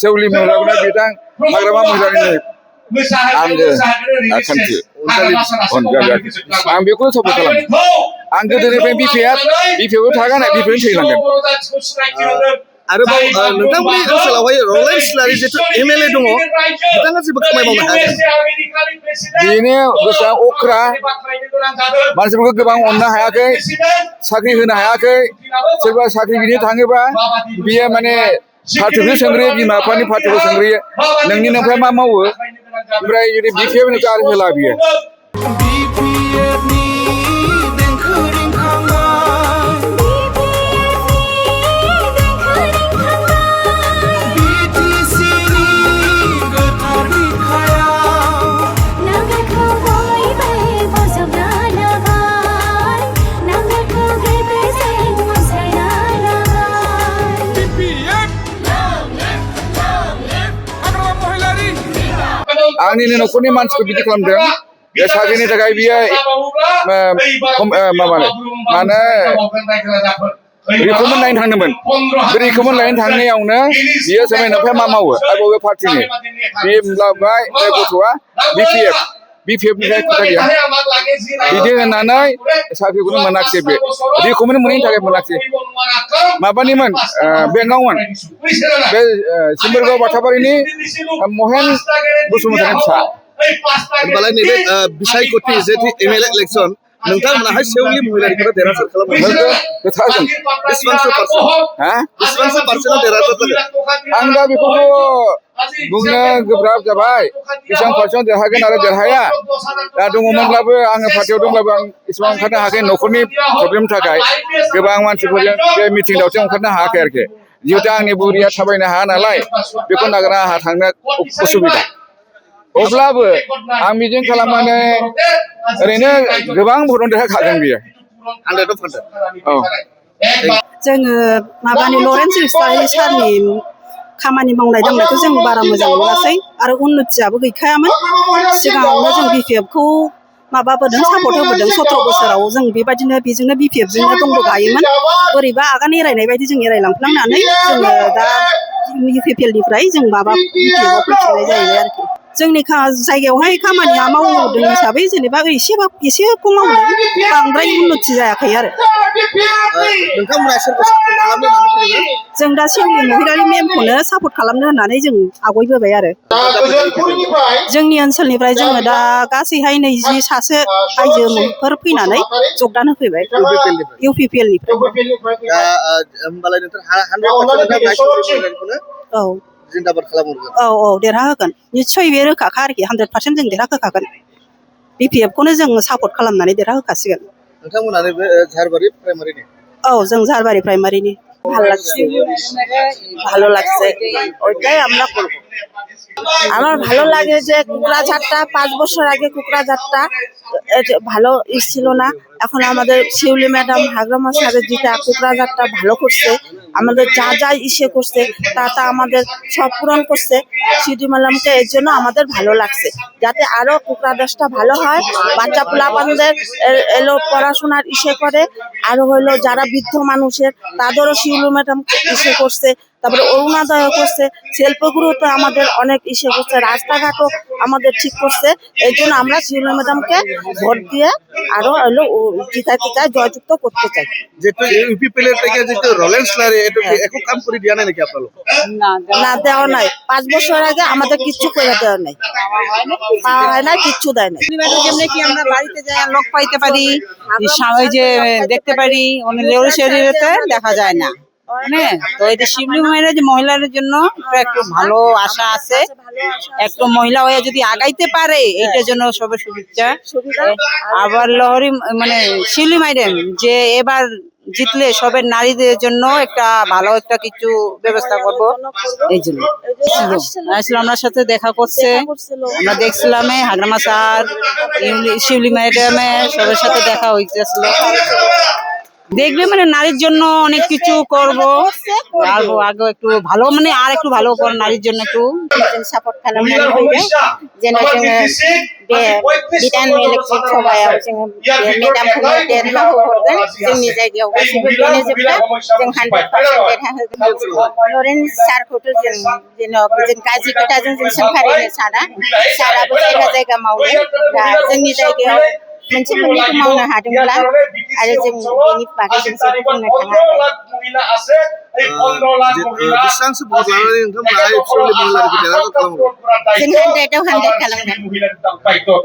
सेवली महिलाफोरा बिथां हाग्रामा महिलानि आंगो खान्थि आं बेखौनो सापर्ट खालामो आं गोदोनिफ्राय बिपिएफआव थागोन बिपिएफआव थैलांगोन आरोबाव नोंथांमोननि ओनसोलावहाय रलेन इस्लारि जिथु एमएलए दङ बिथाङा जेबो खामानि मावनो हायाखै बेनो गोसोआ अख्रा मानसिफोरखौ गोबां अननो हायाखै साख्रि होनो हायाखै सोरबा साख्रि बिनो थाङोबा बियो माने पार्टिखौ सोंग्रोयो बिमा बिफानि पार्टिखौ सोंग्रोयो नोंनि नोंफ्राय मा मावो ओमफ्राय जुदि बिपिएफनिखौ आरो होला बियो आंनिनो न'खरनि मानसिखौ बिदि खालामदों बे साख्रिनि थाखाय बियो माने रिकमेन्ड लायनो थांदोंमोन बे रिकमेन्ड लायनो थांनायावनो बियो सोरबा नोंफ्राय मा मावो आरो बबे पार्टिनि बे लाबाय बे गथ'आ बिपिएफनिफ्राय खोथा गैया बिदि होननानै साख्रिखौनो मोनाखिसै बे रिकमेन्ड मोनैनि थाखाय मोनाखिसै माबानिमोन बेंकआवमोन बे सिम्बोरगाव बाथाबारिनि महेन बसुमतारी फिसा होनबालाय नैबे बिसायख'थि जिथु एमएलए इलेक्सन नोंथांमोनाहाय सेवली महिलारिखौ देरहासार खालामनो बेसेबांसो पार्सेन्टआव देरहासार जागोन आं दा बेखौ बुंनो गोब्राब जाबाय बेसेबां पार्सेन्टआव देरहागोन आरो देरहाया दा दङमोनब्लाबो आङो पार्टियाव दंब्लाबो आं एसेबां ओंखारनो हायाखै न'खरनि प्रब्लेमनि थाखाय गोबां मानसिफोरजों बे मिटिं दावथिं ओंखारनो हायाखै आरोखि जिहेतु आंनि बुरिया थाबायनो हाया नालाय बेखौ नागारना आंहा थांनो उसुबिदा अब्लाबो आं मिजिं खालामनानै ओरैनो गोबां भटआव देरहाखागोन बियो 100% औ जोङो माबानि लरेन्स इस्लारि सारनि खामानि मावनाय दांनायखौ जों बारा मोजां मोनासै आरो उन्नतियाबो गैखायामोन सिगाङावनो जों बिपिएफखौ माबाबोदों सापर्ट होबोदों 17 बोसोराव जों बेबायदिनो बेजोंनो बिपिएफजोंनो दंबोगायोमोन बोरैबा आगान एरायनाय बायदि जों एरायलांफ्लांनानै जोङो दा इउपिपिएलनिफ्राय जों माबा बिपिएफआव फैफिननाय जाहैबाय आरोखि जोंनि जायगायावहाय खामानिया मावदों हिसाबै जेनेबा एसेखौ मावदों बांद्राय उन्नति जायाखै आरो नोंथांमोना सोरखौ सापर्ट खालामनो होननानै फैदों जों दा सेवली महिलारि मेमखौनो सापर्ट खालामनो होननानै जों आवगायबोबाय आरो जोंनि ओनसोलनिफ्राय जोङो दा गासैहाय 20 सासो आइजोफोर फैनानै जगदान होफैबाय इउपिपिएलनिफ्राय दा होमबालाय नोंथां 100% औ जिन्दाबाद खालामहरगोन औ देरहाहोगोन निस्सय बे रोखाखा आरोखि 100% जों देरहाहोखागोन बिपिएफखौनो जों सापर्ट खालामनानै देरहाहोखासिगोन नोंथांमोनानो बे झारबारि प्राइमारिनि औ जों झारबारि प्राइमारिनि ভালো লাগছে ওইটাই আমরা করব আমার ভালো লাগে যে কুকড়াঝাড়টা 5 বছর আগে কুকড়াঝাড়টা ভালো ছিল না এখন আমাদের শিউলি ম্যাডাম হাগ্রামা স্যারের যেটা কুকড়াঝাড়টা ভালো করছে আমাদের যা যা ইসে করছে তা আমাদের সব পূরণ করছে সিডি ম্যাডামকে এর জন্য আমাদের ভালো লাগছে যাতে আরো কুকড়াঝাড়টা ভালো হয় বাচ্চা পোলাপানদের এলো পড়াশোনার ইসে করে আরো হলো যারা বৃদ্ধ মানুষের তাদেরও শিউলি ম্যাডাম ইসে করছে তারপরে অরুণোদয় করছে শিল্পগুরুতে আমাদের অনেক ইসে করছে রাস্তাঘাটও আমাদের ঠিক করছে এই জন্য আমরা শিউলি ম্যাডামকে ভোট দিয়ে আরো হলো টিকায় জয়যুক্ত করতে চাই যেহেতু ইউপিপিএল এর থেকে যেহেতু রলেন্স লারে এটা একো কাম করে দিয়া নাই নাকি আপনারা না দেওয়া নাই 5 বছর আগে আমাদের কিচ্ছু করে দেওয়া নাই পাওয়া হয় না কিচ্ছু দেয় নাই যেমনি কি আমরা বাড়িতে যাই লোক পাইতে পারি ওই যে দেখতে পারি অনেক লেউরি শরীরেতে দেখা যায় না হ্যাঁ তো এটা শিবলি মহিলাদের জন্য একটু ভালো আশা আছে একটু মহিলা হয়ে যদি আগাইতে পারে এইটার জন্য সবার শুভেচ্ছা আবার লহরি মানে শিবলি ম্যাডাম যে এবার জিতলে সবের নারীদের জন্য একটা ভালো একটা কিছু ব্যবস্থা করব এই জন্য আমরা সাথে দেখা করছে আমরা দেখছিলাম হাগ্রামা স্যার শিবলি ম্যাডাম সবার সাথে দেখা হইতেছিল দেখবে মানে নারীর জন্য অনেক কিছু করব আগে একটু ভালো মানে আর একটু ভালো করে নারীর জন্য একটু सापर्ट खालामनानै होयो जेन' जोङो बे बिधान इलेक्ट्रिक सभायाव जोङो बे मेडामखौनो देरहाहोहरगोन जोंनि जायगायाव गासैबो बेनो जोबखा जों 100% देरहाहोगोन लरेन्स सारखौथ' जों जेन' जों गाज्रि खोथाजों जों सोंखारिनो साना साराबो जायगा जायगा मावो दा जोंनि जायगायाव मोनसे मोननैखौ मावनो हादोंब्ला आरो जों बेनि बागै जों जेबो बुंनो थाङा बेसेबांसो भट लानानै नोंथांमोना एक्सुवेलि महिलाफोरखौ देरहासार खालामगोन जों 100 आव 100 खालामगोन